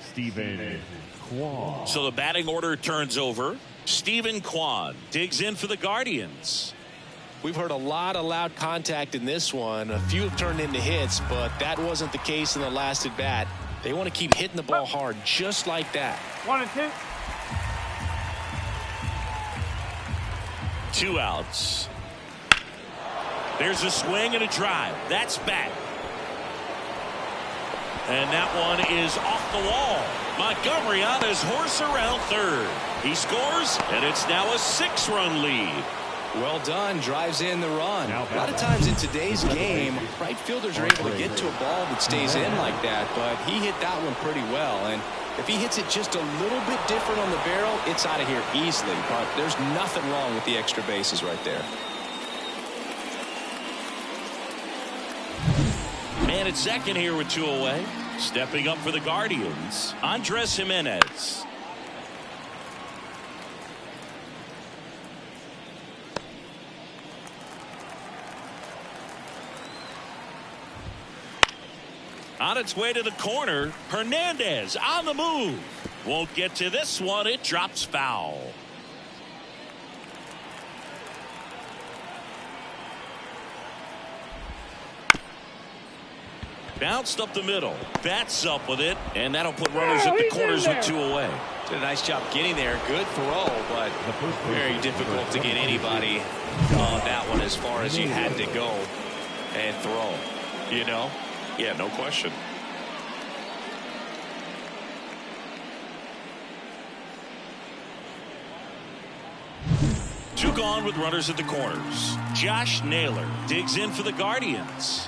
Stephen Kwan. So the batting order turns over. Stephen Kwan digs in for the Guardians. We've heard a lot of loud contact in this one. A few have turned into hits, but that wasn't the case in the last at bat. They want to keep hitting the ball hard just like that. 1-2. 2 outs. There's a swing and a drive. That's back. And that one is off the wall. Montgomery on his horse around third. He scores, and it's now a 6-run lead. Well done. Drives in the run. A lot of times in today's game, right fielders are able to get to a ball that stays in like that, but he hit that one pretty well. And if he hits it just a little bit different on the barrel, it's out of here easily. But there's nothing wrong with the extra bases right there. Man at second here with 2 away. Stepping up for the Guardians, Andres Jimenez. On its way to the corner, Hernandez on the move. Won't get to this one. It drops foul. Bounced up the middle. Bats up with it, and that'll put runners at the corners with 2 away. Did a nice job getting there. Good throw, but very difficult to get anybody on that one as far as you had to go and throw. You know? Yeah, no question. Two gone with runners at the corners. Josh Naylor digs in for the Guardians.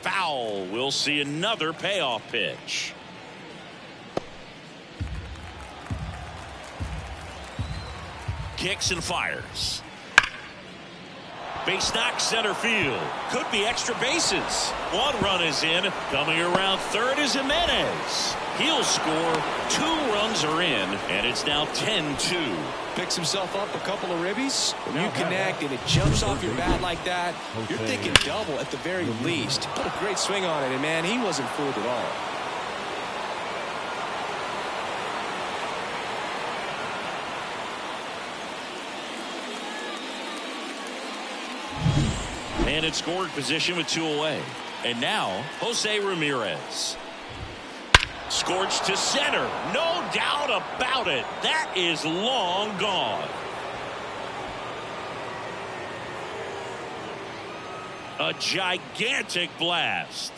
Foul. We'll see another payoff pitch. kicks and fires. Base knock center field. Could be extra bases. One run is in. Coming around third is Jimenez. He'll score. 2 runs are in, and it's now 10-2. Picks himself up a couple of ribbies. When you connect and it jumps off your bat like that, you're thinking double at the very least. Put a great swing on it, and man, he wasn't fooled at all. And it's scoring position with 2 away. And now, Jose Ramirez. Scorched to center. No doubt about it. That is long gone. A gigantic blast.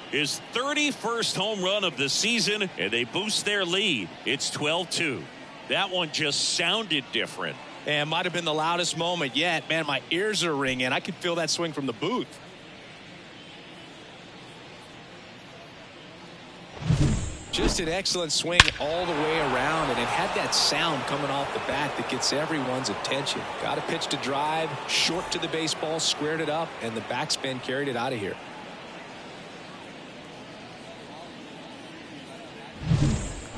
His 31st home run of the season, and they boost their lead. It's 12-2. That one just sounded different. And might have been the loudest moment yet. Man, my ears are ringing. I could feel that swing from the booth. Just an excellent swing all the way around, and it had that sound coming off the bat that gets everyone's attention. Got a pitch to drive, short to the baseball, squared it up, and the backspin carried it out of here.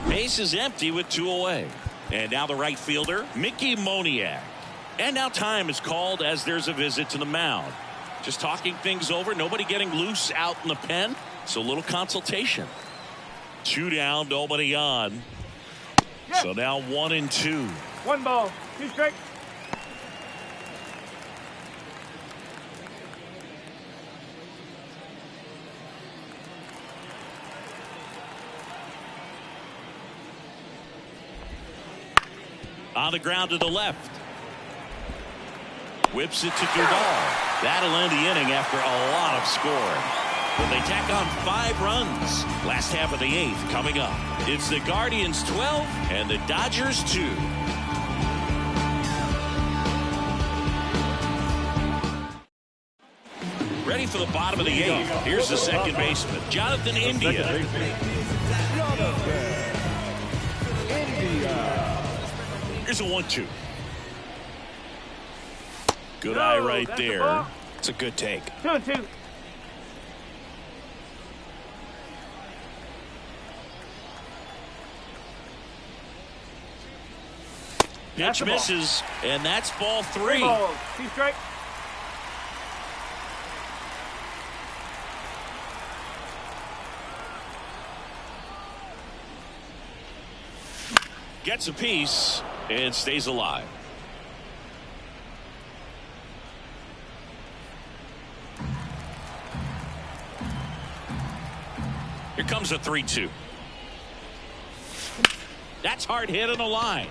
Base is empty with 2 away. And now the right fielder, Mickey Moniak. And now time is called as there's a visit to the mound. Just talking things over. Nobody getting loose out in the pen. So a little consultation. 2 down, nobody on. Yeah. So now 1-2. 1 ball, 2 strikes. On the ground to the left. Whips it to Duvall. That'll end the inning after a lot of scoring. But they tack on 5 runs. Last half of the 8th coming up. It's the Guardians 12 and the Dodgers 2. Ready for the bottom of the 8th. Here's the second baseman, Jonathan India. Here's a 1-2. Good eye right there. It's a good take. 2-2. Pitch misses, and that's ball 3. 3 balls, 2 strikes. Gets a piece and stays alive. Here comes a 3-2. That's hard hit on the line.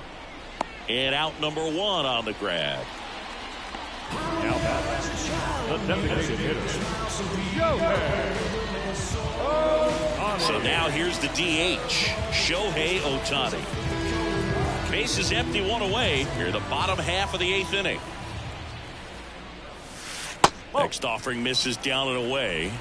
And out number 1 on the grab. Now the designated hitter, So now here's the DH, Shohei Ohtani. Base is empty, 1 away. Here the bottom half of the 8th inning. Next offering misses down and away.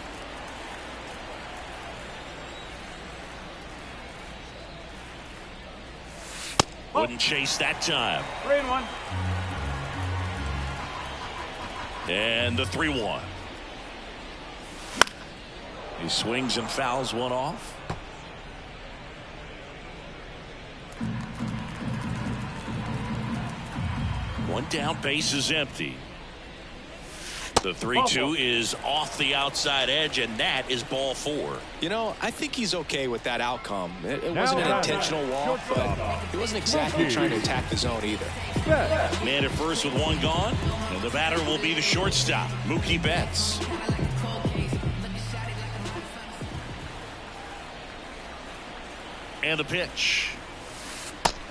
Wouldn't chase that time. 3-1. And the 3-1. He swings and fouls one off. One down, base is empty. The 3-2 is off the outside edge, and that is ball 4. You know, I think he's okay with that outcome. It wasn't an intentional walk, but he wasn't exactly trying to attack the zone either. Man at first with 1 gone, and the batter will be the shortstop, Mookie Betts. And the pitch.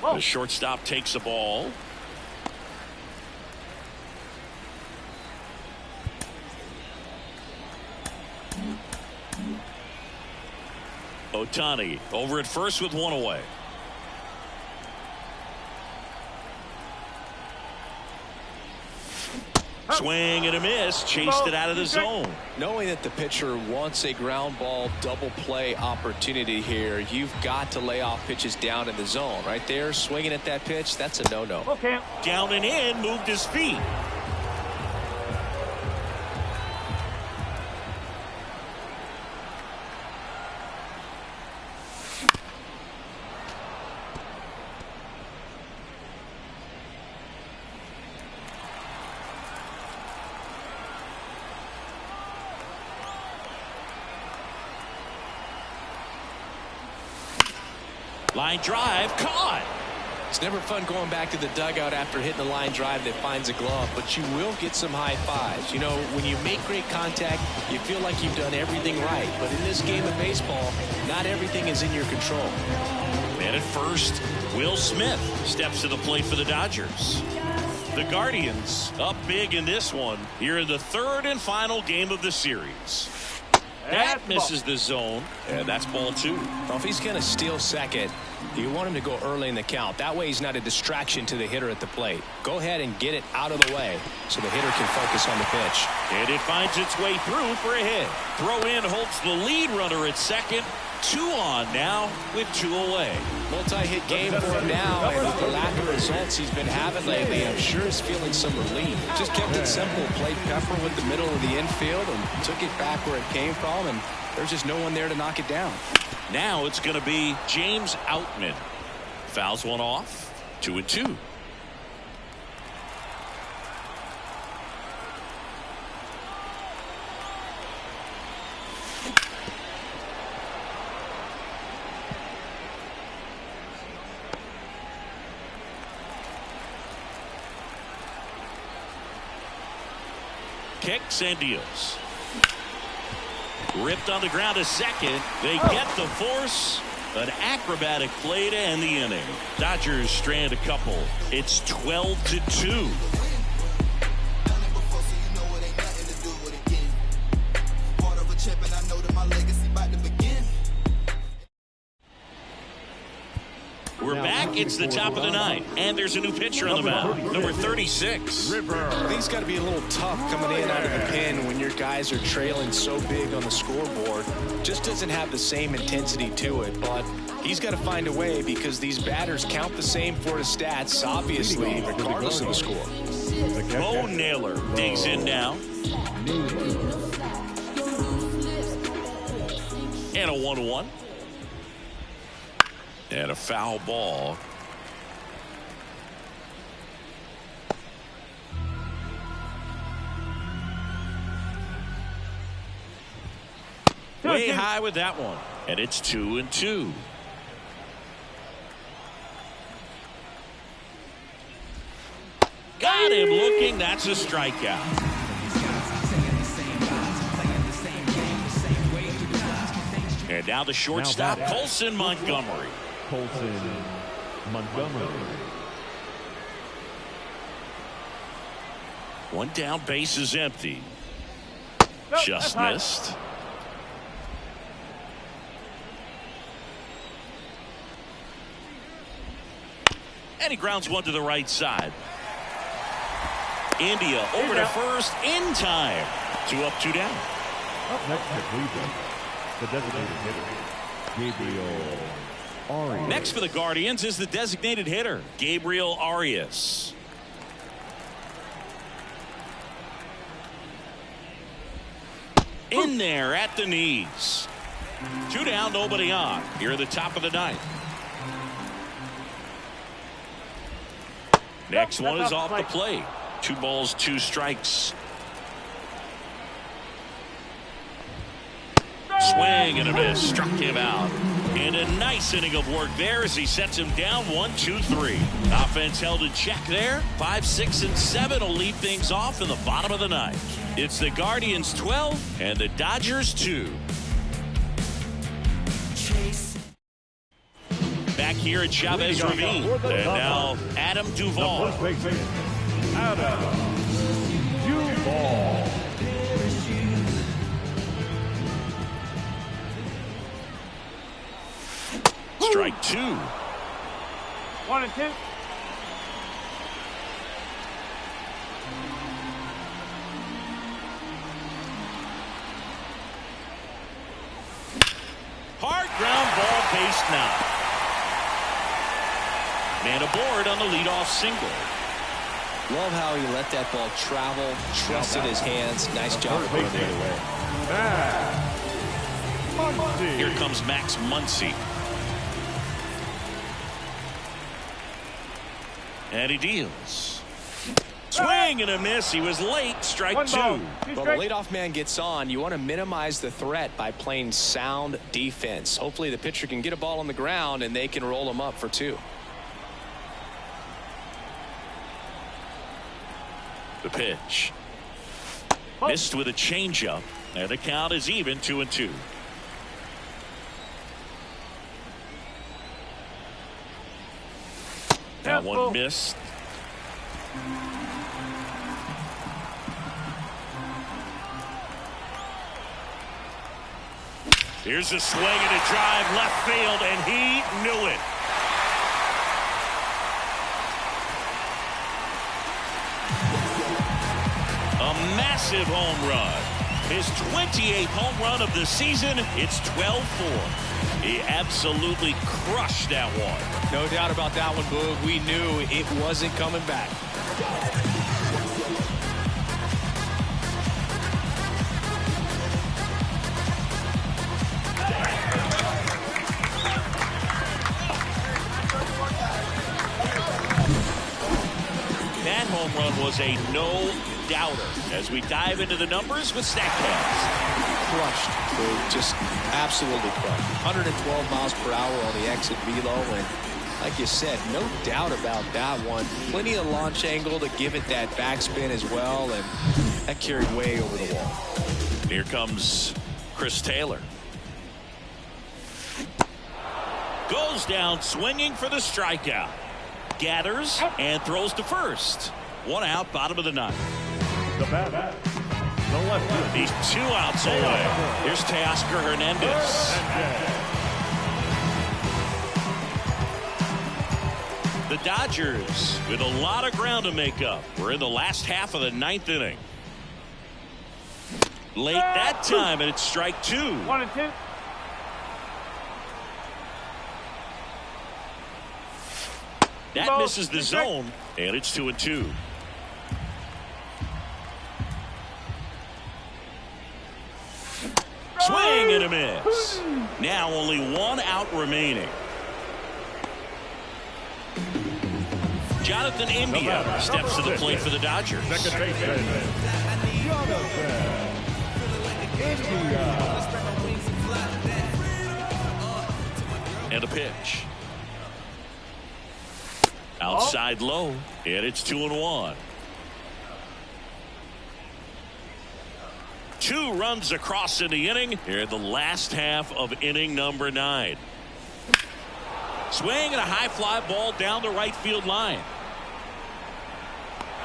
The shortstop takes the ball. Ohtani over at first with 1 away. Swing and a miss. Chased it out of the zone. Knowing that the pitcher wants a ground ball double play opportunity here, you've got to lay off pitches down in the zone. Right there, swinging at that pitch, that's a no-no. Okay. Down and in, moved his feet. Line drive, caught. It's never fun going back to the dugout after hitting a line drive that finds a glove, but you will get some high fives. You know, when you make great contact, you feel like you've done everything right. But in this game of baseball, not everything is in your control. And at first, Will Smith steps to the plate for the Dodgers. The Guardians up big in this one here in the third and final game of the series. That misses the zone, and that's ball 2. Well, if he's going to steal second, you want him to go early in the count. That way he's not a distraction to the hitter at the plate. Go ahead and get it out of the way so the hitter can focus on the pitch. And it finds its way through for a hit. Throw in holds the lead runner at second. 2 on now with 2 away. Multi-hit game for him now, and with the lack of results he's been having lately, I'm sure he's feeling some relief. Just kept it simple, played Pepper with the middle of the infield and took it back where it came from, and there's just no one there to knock it down. Now it's going to be James Outman. Fouls one off. 2-2. Kicks and deals. Ripped on the ground to second. They get the force. An acrobatic play to end the inning. Dodgers strand a couple. It's 12-2. We're back. It's the top of the ninth, and there's a new pitcher on the mound, number 36. I think it's got to be a little tough coming in out of the pen when your guys are trailing so big on the scoreboard. Just doesn't have the same intensity to it, but he's got to find a way because these batters count the same for his stats, obviously, regardless of the score. Bo Naylor digs in now. And a 1-1. And a foul ball. Way high with that one. And it's 2-2. Got him looking. That's a strikeout. And now the shortstop, Colson Montgomery. Colson Montgomery. One down, base is empty. Just missed. And he grounds one to the right side. India over to first in time. 2 up, 2 down. Up next to Cleveland, the designated hitter, Gabriel Arias. Next for the Guardians is the designated hitter, Gabriel Arias. In there at the knees. 2 down, nobody on. Here at the top of the ninth. Next one is off the plate. 2 balls, 2 strikes. Swing and a miss. Struck him out. And a nice inning of work there as he sets him down 1-2-3. Offense held in check there. 5, 6, and 7 will lead things off in the bottom of the ninth. It's the Guardians 12 and the Dodgers 2. Back here at Chavez Ravine. And now Adam Duvall. Adam Duvall. Strike 2. 1 and 2. base now. Man aboard on the leadoff single. Love how he let that ball travel, trusted his hands. Nice job of putting it away. Here comes Max Muncy. And he deals. Swing and a miss. He was late. Strike two. Well, the leadoff man gets on. You want to minimize the threat by playing sound defense. Hopefully the pitcher can get a ball on the ground and they can roll him up for two. The pitch. Missed with a changeup. And the count is even, 2-2. That one missed. Here's a swing and a drive left field, and he knew it. A massive home run. His 28th home run of the season. It's 12-4. He absolutely crushed that one. No doubt about that one, Boog. We knew it wasn't coming back. That home run was a no-doubter. As we dive into the numbers with StatCast. Crushed, Boog. Just absolutely crushed. 112 miles per hour on the exit velo, and like you said, no doubt about that one. Plenty of launch angle to give it that backspin as well, and that carried way over the wall. Here comes Chris Taylor. Goes down swinging for the strikeout. Gathers and throws to first. One out, bottom of the ninth. The bat. The left. He's 2 outs away. Here's Teoscar Hernandez. The Dodgers with a lot of ground to make up. We're in the last half of the 9th inning. Late that time, and it's strike 2. 1-2. That misses the zone, and it's 2-2. Swing and a miss. Now only 1 out remaining. Jonathan India steps to the plate for the Dodgers. Second baseman, Jonathan India. And a pitch. Outside low, and it's 2-1. 2 runs across in the inning here in the last half of inning number 9. Swing and a high fly ball down the right field line.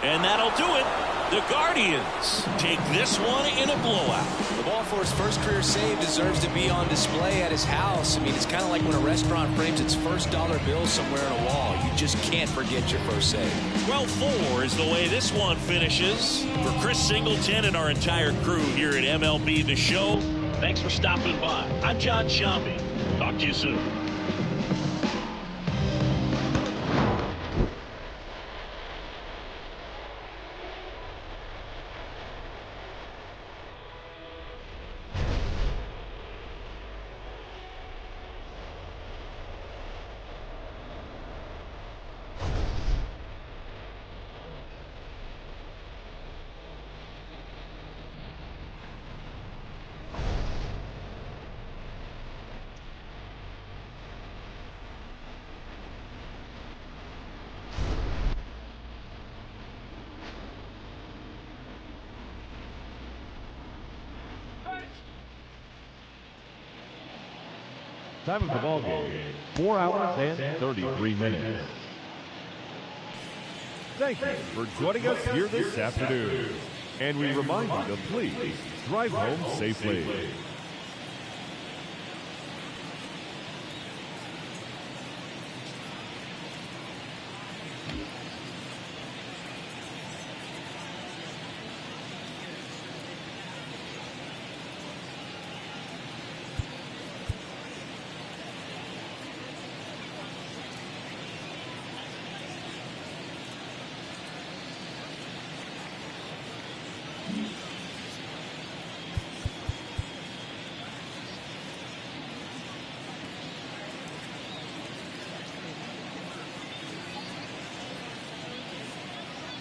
And that'll do it. The Guardians take this one in a blowout. The ball for his first career save deserves to be on display at his house. I mean, it's kind of like when a restaurant frames its first dollar bill somewhere on a wall. You just can't forget your first save. 12-4 is the way this one finishes. For Chris Singleton and our entire crew here at MLB The Show, Thanks for stopping by. I'm John Shelby. Talk to you soon. Time of the ball game, 4 hours and 33 minutes. Thank you for joining us here this afternoon. And we remind you to please drive home safely.